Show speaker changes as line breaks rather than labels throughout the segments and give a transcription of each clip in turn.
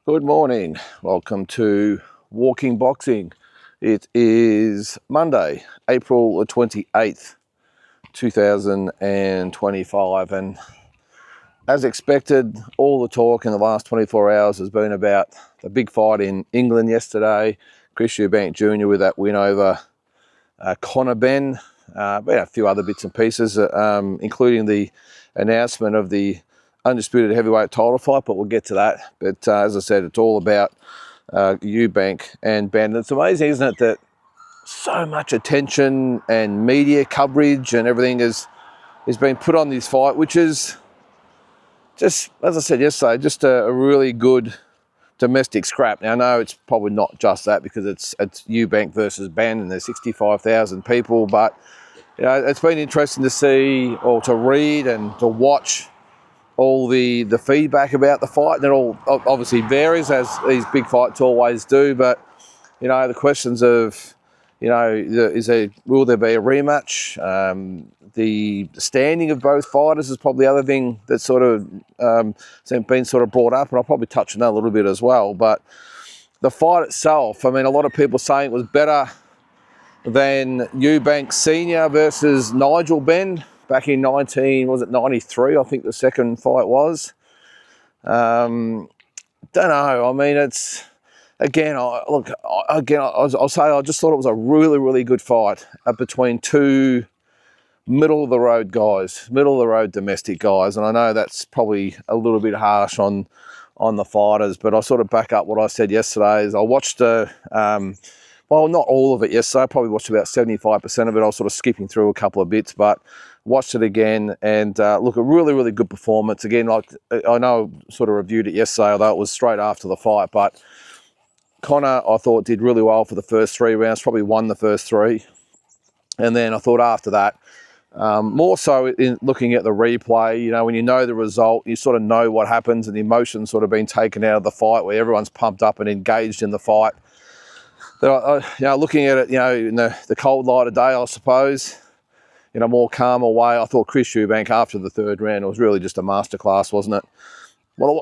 Good morning. Welcome to Walking Boxing. It is Monday, April the 28th, 2025. And as expected, all the talk in the last 24 hours has been about the big fight in England yesterday. Chris Eubank Jr. with that win over Benn. But a few other bits and pieces, including the announcement of the undisputed heavyweight title fight, but we'll get to that. But as I said, it's all about Eubank and Benn. It's amazing, isn't it, that so much attention and media coverage and everything is being put on this fight, which is just, as I said yesterday, just a really good domestic scrap. Now, I know it's probably not just that because it's Eubank versus Benn and there's 65,000 people, but you know, it's been interesting to see or to read and to watch all the feedback about the fight. And it all obviously varies, as these big fights always do, but you know, the questions of, you know, will there be a rematch? The standing of both fighters is probably the other thing that's sort of been sort of brought up, and I'll probably touch on that a little bit as well. But the fight itself, I mean, a lot of people saying it was better than Eubank Senior versus Nigel Benn back in 93, I think the second fight was. Don't know. I mean, it's, again, I'll say I just thought it was a really, really good fight between two middle-of-the-road guys, middle-of-the-road domestic guys. And I know that's probably a little bit harsh on the fighters, but I sort of back up what I said yesterday. Is I watched well, not all of it yesterday. I probably watched about 75% of it. I was sort of skipping through a couple of bits, but watched it again, and look, a really, really good performance. Again, like I know I sort of reviewed it yesterday, although it was straight after the fight, but Connor, I thought, did really well for the first 3 rounds, probably won the first 3. And then I thought after that, more so in looking at the replay, you know, when you know the result, you sort of know what happens, and the emotion's sort of been taken out of the fight where everyone's pumped up and engaged in the fight. You know, looking at it, you know, in the cold light of day, I suppose, in a more calmer way, I thought Chris Eubank after the 3rd round, it was really just a masterclass, wasn't it? Well,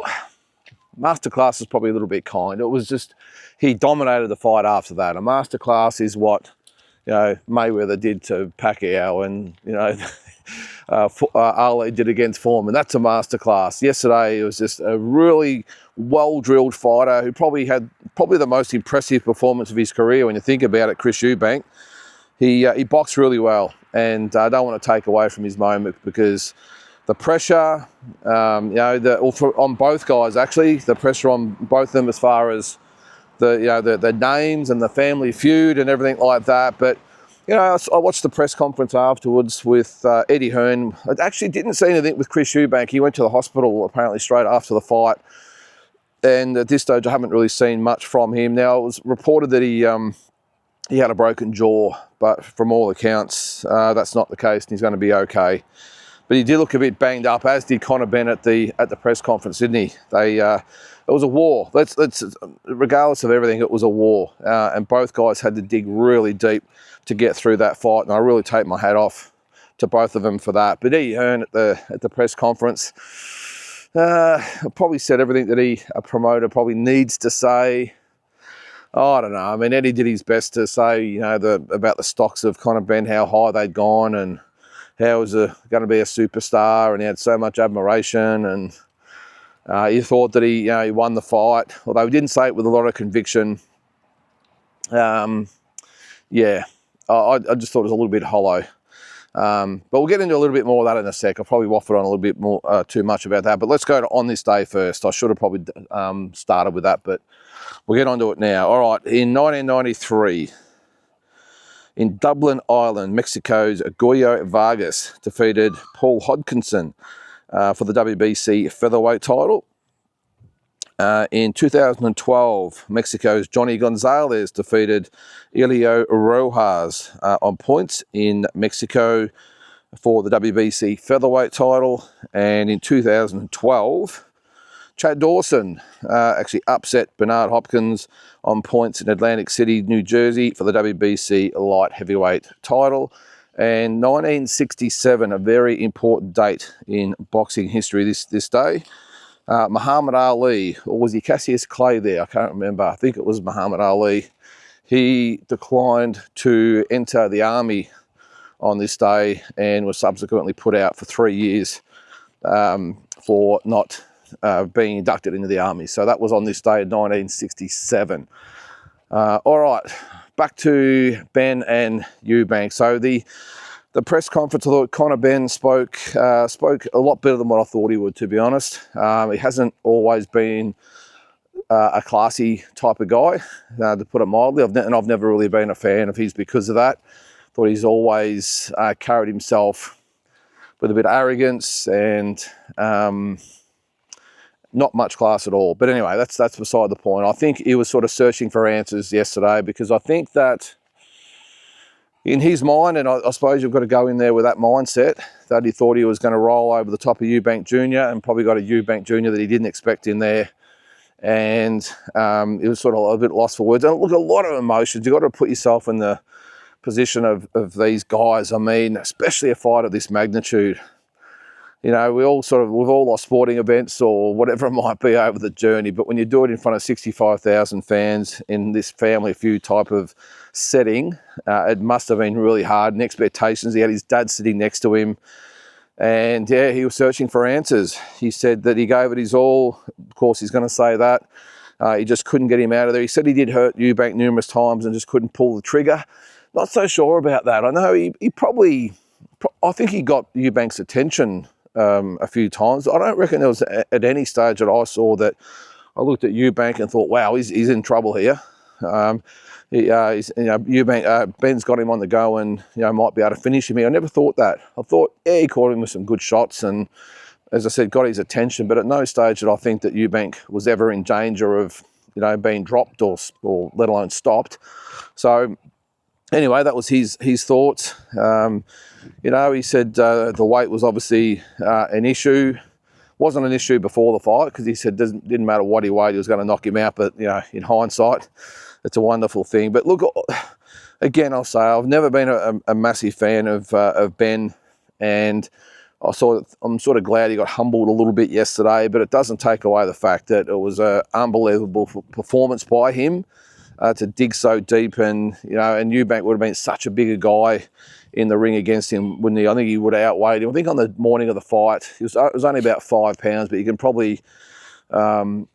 masterclass is probably a little bit kind. It was just, he dominated the fight after that. A masterclass is what, you know, Mayweather did to Pacquiao, and, you know, Ali did against Foreman. That's a masterclass. Yesterday, it was just a really well-drilled fighter who probably had the most impressive performance of his career when you think about it, Chris Eubank. He boxed really well, and I don't want to take away from his moment, because the pressure, you know, on both guys actually, the pressure on both of them as far as the names and the family feud and everything like that. But you know, I watched the press conference afterwards with Eddie Hearn. I actually didn't see anything with Chris Eubank. He went to the hospital apparently straight after the fight, and at this stage I haven't really seen much from him. Now, it was reported that he had a broken jaw, but from all accounts, that's not the case, and he's going to be okay. But he did look a bit banged up, as did Conor Benn at the press conference, didn't he? It was a war. Regardless of everything, it was a war, and both guys had to dig really deep to get through that fight, and I really take my hat off to both of them for that. But Eddie Hearn at the press conference probably said everything that a promoter probably needs to say. Oh, I don't know. I mean, Eddie did his best to say, you know, about the stocks of Conor Benn, how high they'd gone, and how he was going to be a superstar, and he had so much admiration, and he thought that he won the fight, although he didn't say it with a lot of conviction. Yeah, I just thought it was a little bit hollow. But we'll get into a little bit more of that in a sec. I'll probably waffle on a little bit more too much about that. But let's go to on this day first. I should have probably started with that, but we'll get onto it now. All right, in 1993, in Dublin, Ireland, Mexico's Goyo Vargas defeated Paul Hodgkinson for the WBC featherweight title. In 2012, Mexico's Johnny Gonzalez defeated Elio Rojas on points in Mexico for the WBC featherweight title. And in 2012, Chad Dawson actually upset Bernard Hopkins on points in Atlantic City, New Jersey for the WBC light heavyweight title. And 1967, a very important date in boxing history this day. Muhammad Ali, or was he Cassius Clay there? I can't remember. I think it was Muhammad Ali. He declined to enter the army on this day and was subsequently put out for 3 years for not being inducted into the army. So that was on this day in 1967. All right, back to Benn and Eubank. So the press conference, I thought Connor Benn spoke a lot better than what I thought he would, to be honest. He hasn't always been a classy type of guy, to put it mildly. I've never really been a fan of his because of that. Thought he's always carried himself with a bit of arrogance and not much class at all. But anyway, that's beside the point. I think he was sort of searching for answers yesterday, because I think that in his mind, and I suppose you've got to go in there with that mindset, that he thought he was going to roll over the top of Eubank Jr. and probably got a Eubank Jr. that he didn't expect in there. And it was sort of a bit lost for words. And look, a lot of emotions. You've got to put yourself in the position of these guys. I mean, especially a fight of this magnitude. You know, we've all lost sporting events or whatever it might be over the journey, but when you do it in front of 65,000 fans in this family feud type of setting, it must have been really hard. And expectations, he had his dad sitting next to him, and yeah, he was searching for answers. He said that he gave it his all. Of course, he's going to say that. He just couldn't get him out of there. He said he did hurt Eubank numerous times and just couldn't pull the trigger. Not so sure about that. I know I think he got Eubank's attention a few times. I don't reckon there was at any stage that I saw that I looked at Eubank and thought, wow, he's in trouble here. Eubank, Benn's got him on the go and might be able to finish him here. I never thought that. I thought, yeah, he caught him with some good shots and, as I said, got his attention. But at no stage did I think that Eubank was ever in danger of being dropped or let alone stopped. So anyway, that was his thoughts. He said the weight was obviously an issue. Wasn't an issue before the fight, because he said didn't matter what he weighed, he was going to knock him out. But in hindsight, it's a wonderful thing. But look, again, I'll say I've never been a massive fan of Benn, and I'm sort of glad he got humbled a little bit yesterday. But it doesn't take away the fact that it was an unbelievable performance by him. To dig so deep, and Eubank would have been such a bigger guy in the ring against him, wouldn't he? I think he would have outweighed him. I think on the morning of the fight, it was only about 5 pounds, but you can probably sort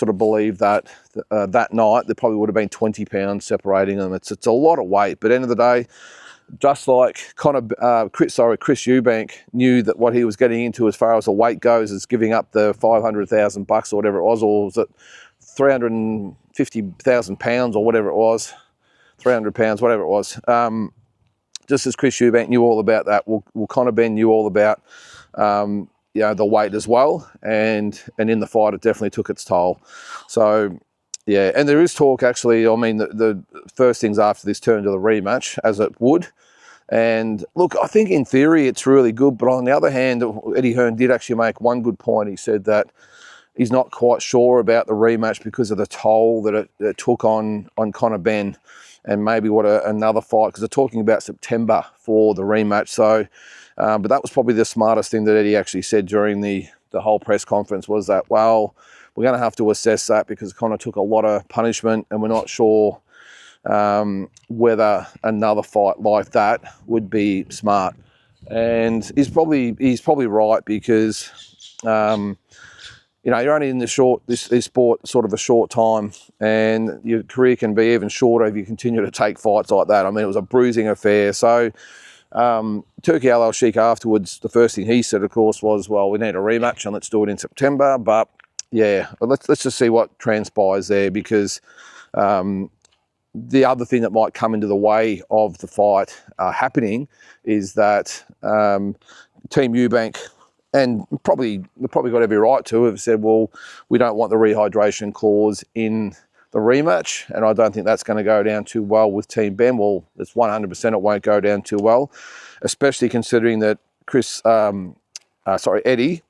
of believe that that night there probably would have been 20 pounds separating them. It's a lot of weight, but at the end of the day, just like Chris Eubank knew that what he was getting into as far as the weight goes is giving up the $500,000 or whatever it was, or was it 350,000 pounds or whatever it was, 300 pounds, whatever it was. Just as Chris Eubank knew all about that, Connor Benn knew all about the weight as well, and in the fight it definitely took its toll. So yeah, and there is talk actually. I mean, the first things after this turn to the rematch, as it would. And look, I think in theory it's really good, but on the other hand, Eddie Hearn did actually make one good point. He said that he's not quite sure about the rematch because of the toll that it took on Connor Benn, and maybe what another fight, because they're talking about September for the rematch. So, but that was probably the smartest thing that Eddie actually said during the whole press conference, was that, well, we're going to have to assess that because Connor took a lot of punishment, and we're not sure whether another fight like that would be smart. And he's probably right, because you're only in this sport sort of a short time, and your career can be even shorter if you continue to take fights like that. I mean, it was a bruising affair. So Turki Al-Sheikh afterwards, the first thing he said, of course, was, well, we need a rematch and let's do it in September. But yeah, let's just see what transpires there, because the other thing that might come into the way of the fight happening is that Team Eubank, and probably got every right to, have said, well, we don't want the rehydration clause in the rematch, and I don't think that's going to go down too well with Team Benn. Well, it's 100% it won't go down too well, especially considering that Eddie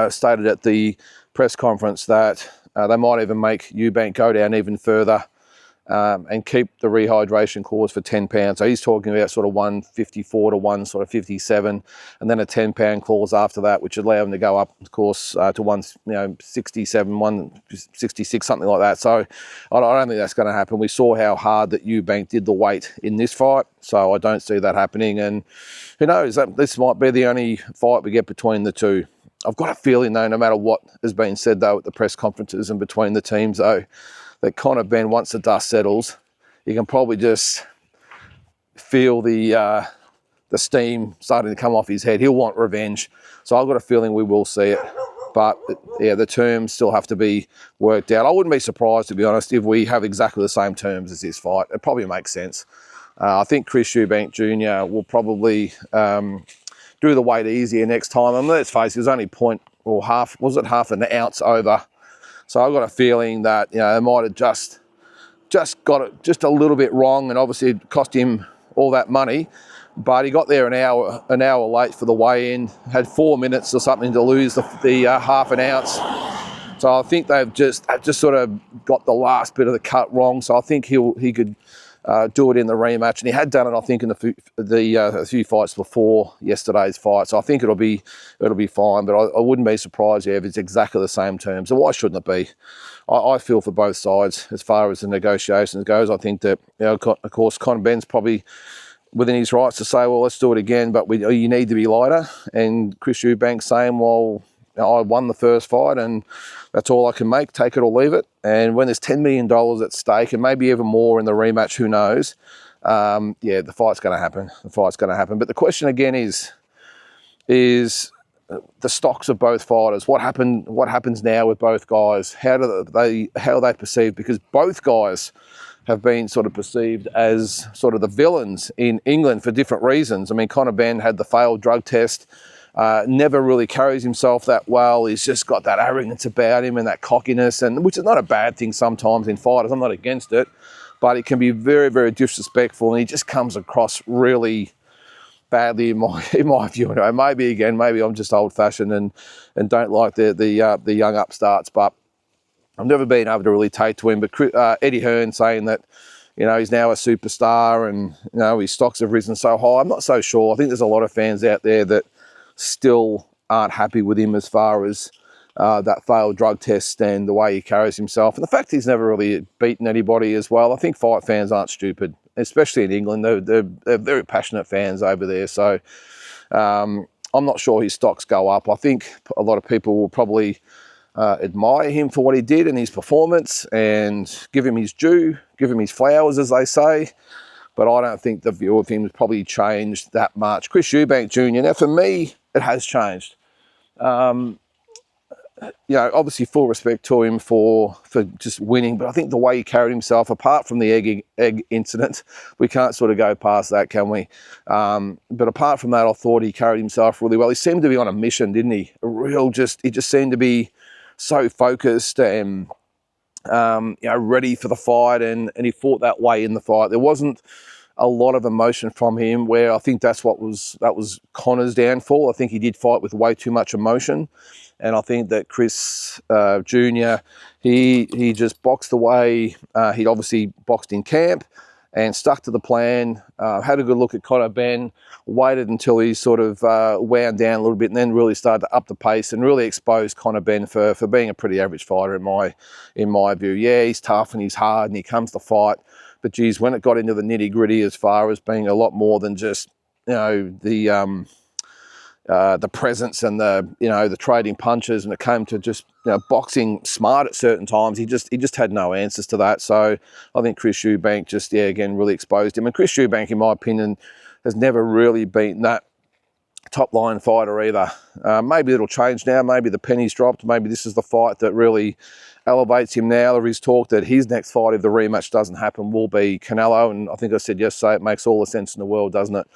stated at the press conference that they might even make Eubank go down even further and keep the rehydration course for 10 pounds. So he's talking about sort of 154 to 157, and then a 10-pound clause after that, which would allow him to go up, of course, to 167, 166, something like that. So I don't think that's going to happen. We saw how hard that Eubank did the weight in this fight, so I don't see that happening. And who knows, this might be the only fight we get between the two. I've got a feeling, though, no matter what has been said, though, at the press conferences and between the teams, though, that Conor Benn, once the dust settles, you can probably just feel the steam starting to come off his head. He'll want revenge. So I've got a feeling we will see it. But, yeah, the terms still have to be worked out. I wouldn't be surprised, to be honest, if we have exactly the same terms as this fight. It probably makes sense. I think Chris Eubank Jr. will probably do the weight easier next time. And let's face it, it was only half an ounce over. So I've got a feeling that, they might have just got it just a little bit wrong, and obviously it cost him all that money. But he got there an hour late for the weigh-in, had 4 minutes or something to lose the half an ounce. So I think they've just sort of got the last bit of the cut wrong. So I think he could do it in the rematch, and he had done it, I think, in a few fights before yesterday's fight. So I think it'll be fine. But I wouldn't be surprised if it's exactly the same terms. So why shouldn't it be? I feel for both sides as far as the negotiations goes. I think that, of course, Conor Benn's probably within his rights to say, well, let's do it again, but you need to be lighter. And Chris Eubank saying, well, I won the first fight and that's all I can make, take it or leave it. And when there's $10 million at stake and maybe even more in the rematch, who knows? Yeah, the fight's going to happen. The fight's going to happen. But the question again is the stocks of both fighters. What happens now with both guys? How are they perceived? Because both guys have been sort of perceived as sort of the villains in England for different reasons. I mean, Conor Benn had the failed drug test. Never really carries himself that well. He's just got that arrogance about him and that cockiness, and which is not a bad thing sometimes in fighters. I'm not against it, but it can be very, very disrespectful, and he just comes across really badly in my view. Anyway, maybe I'm just old-fashioned and don't like the young upstarts, but I've never been able to really take to him. But Eddie Hearn saying that, he's now a superstar and, his stocks have risen so high. I'm not so sure. I think there's a lot of fans out there that still aren't happy with him as far as that failed drug test and the way he carries himself. And the fact he's never really beaten anybody as well. I think fight fans aren't stupid, especially in England. They're very passionate fans over there. So I'm not sure his stocks go up. I think a lot of people will probably admire him for what he did and his performance and give him his due, give him his flowers, as they say. But I don't think the view of him has probably changed that much. Chris Eubank Jr., now for me, it has changed. Obviously full respect to him for just winning, but I think the way he carried himself, apart from the egg incident, we can't sort of go past that, can we? But apart from that, I thought he carried himself really well. He seemed to be on a mission, didn't he? He just seemed to be so focused and ready for the fight, and he fought that way in the fight. There wasn't a lot of emotion from him, where I think that was Conor's downfall. I think he did fight with way too much emotion, and I think that Chris Jr. he just boxed the way he'd obviously boxed in camp and stuck to the plan. Had a good look at Conor Benn, waited until he sort of wound down a little bit, and then really started to up the pace and really expose Conor Benn for being a pretty average fighter in my view. Yeah, he's tough and he's hard and he comes to fight, but geez, when it got into the nitty gritty, as far as being a lot more than just the presence and the trading punches, and it came to just boxing smart at certain times, he just had no answers to that. So I think Chris Eubank just again really exposed him. And Chris Eubank, in my opinion, has never really been that top line fighter either. Maybe it'll change now. Maybe the penny's dropped. Maybe this is the fight that really elevates him now. There is talk that his next fight, if the rematch doesn't happen, will be Canelo. And I think I said yesterday, it makes all the sense in the world, doesn't it,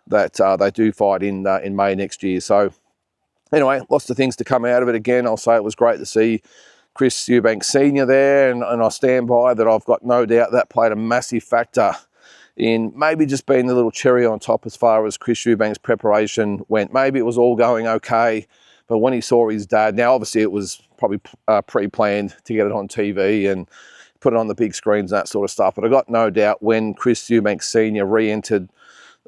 that they do fight in May next year. So anyway, lots of things to come out of it. Again, I'll say it was great to see Chris Eubank Sr. there, and I stand by that. I've got no doubt that played a massive factor in maybe just being the little cherry on top as far as Chris Eubank's preparation went. Maybe it was all going okay, but when he saw his dad, now obviously it was probably pre-planned to get it on TV, put it on the big screens and that sort of stuff. But I got no doubt when Chris Eubank Sr. re-entered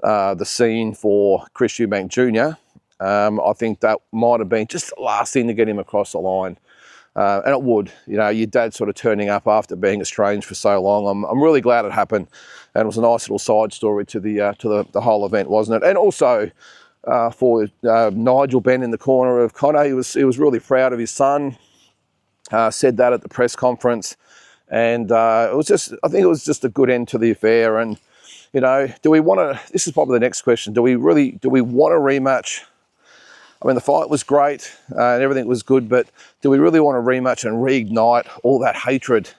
the scene for Chris Eubank Jr., I think that might have been just the last thing to get him across the line. And it would, you know, your dad sort of turning up after being estranged for so long. I'm really glad it happened, and it was a nice little side story to the whole event, wasn't it? And also for Nigel Benn in the corner of Connor, he was really proud of his son. Said that at the press conference, and I think it was just a good end to the affair. And you know, do we want to? This is probably the next question. Do we want a rematch? I mean, the fight was great and everything was good, but do we really want a rematch and reignite all that hatred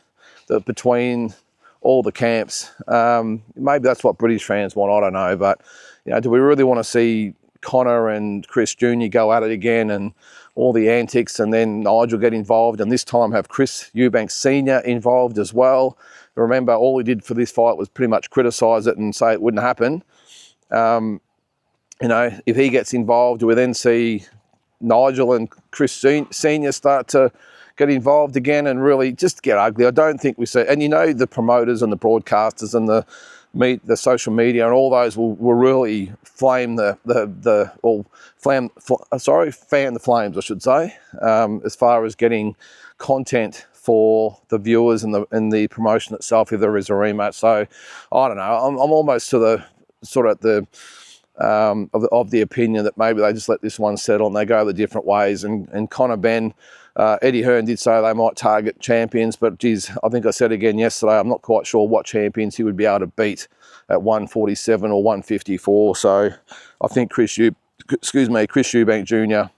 between all the camps? Maybe that's what British fans want, I don't know. But, you know, do we really want to see Connor and Chris Jr. go at it again and all the antics, and then Nigel get involved, and this time have Chris Eubank Sr. involved as well? Remember, all he did for this fight was pretty much criticise it and say it wouldn't happen. You know, if he gets involved, do we then see Nigel and Chris Senior start to get involved again and really just get ugly? I don't think we see, and you know, the promoters and the broadcasters and the social media and all those will really flame fan the flames, I should say, as far as getting content for the viewers and the promotion itself if there is a rematch. So I don't know. I'm almost to the sort of the of the opinion that maybe they just let this one settle and they go the different ways. And Connor Benn, Eddie Hearn did say they might target champions, but geez, I think I said again yesterday, I'm not quite sure what champions he would be able to beat at 147 or 154. So I think Chris Eubank Jr.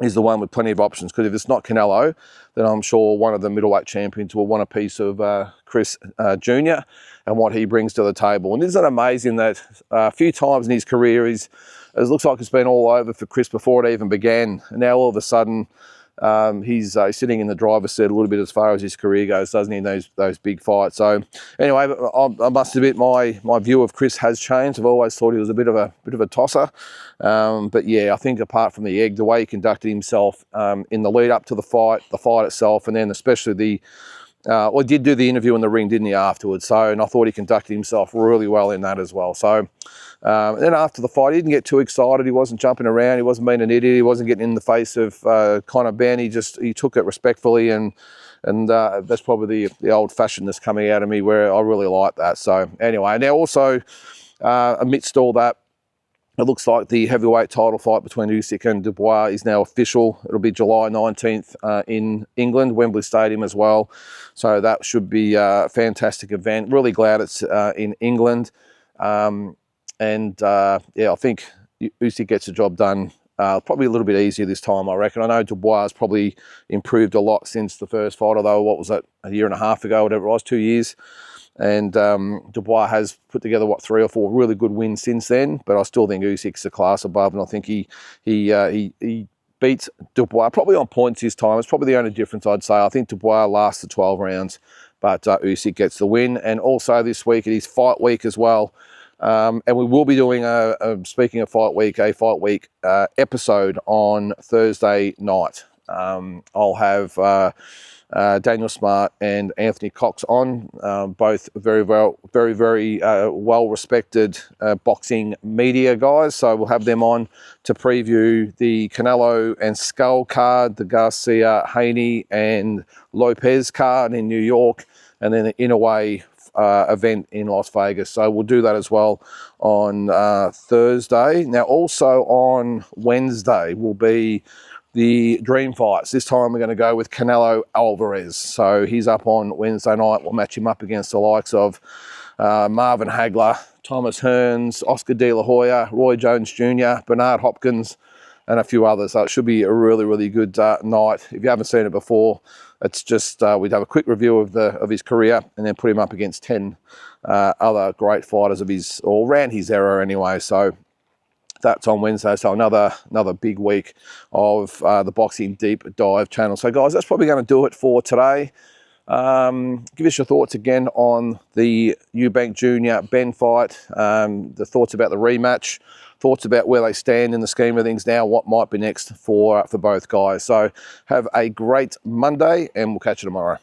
is the one with plenty of options, because if it's not Canelo, then I'm sure one of the middleweight champions will want a piece of Chris Jr. and what he brings to the table. And isn't it amazing that a few times in his career, it looks like it's been all over for Chris before it even began, and now all of a sudden he's sitting in the driver's seat a little bit as far as his career goes, doesn't he, in those big fights. So anyway, I must admit my view of Chris has changed. I've always thought he was a bit of a tosser. But yeah, I think apart from the egg, the way he conducted himself in the lead up to the fight itself, and then especially he did do the interview in the ring, didn't he, afterwards? So, and I thought he conducted himself really well in that as well. So, and then after the fight, he didn't get too excited. He wasn't jumping around. He wasn't being an idiot. He wasn't getting in the face of Connor Benn. He took it respectfully, and that's probably the old-fashionedness coming out of me, where I really like that. So anyway, now also amidst all that, it looks like the heavyweight title fight between Usyk and Dubois is now official. It'll be July 19th in England, Wembley Stadium as well. So that should be a fantastic event. Really glad it's in England. Yeah, I think Usyk gets the job done probably a little bit easier this time, I reckon. I know Dubois has probably improved a lot since the first fight, although, what was that, a year and a half ago, whatever it was, 2 years. And Dubois has put together, 3 or 4 really good wins since then. But I still think Usyk's a class above, and I think he beats Dubois probably on points this time. It's probably the only difference, I'd say. I think Dubois lasts the 12 rounds, but Usyk gets the win. And also this week, it is fight week as well. And we will be doing, speaking of fight week, a fight week episode on Thursday night. I'll have Daniel Smart and Anthony Cox on, both very well-respected boxing media guys. So we'll have them on to preview the Canelo and Skull card, the Garcia, Haney and Lopez card in New York, and then the Inouye event in Las Vegas. So we'll do that as well on Thursday. Now also on Wednesday will be the dream fights. This time we're going to go with Canelo Alvarez. So he's up on Wednesday night. We'll match him up against the likes of Marvin Hagler, Thomas Hearns, Oscar De La Hoya, Roy Jones Jr., Bernard Hopkins, and a few others. So it should be a really, really good night. If you haven't seen it before, it's just we'd have a quick review of his career and then put him up against 10 other great fighters around his era anyway. So that's on Wednesday. So another big week of the Boxing Deep Dive channel. So guys, that's probably going to do it for today. Give us your thoughts again on the Eubank Jr. Benn fight, the thoughts about the rematch, thoughts about where they stand in the scheme of things now, what might be next for both guys. So have a great Monday, and we'll catch you tomorrow.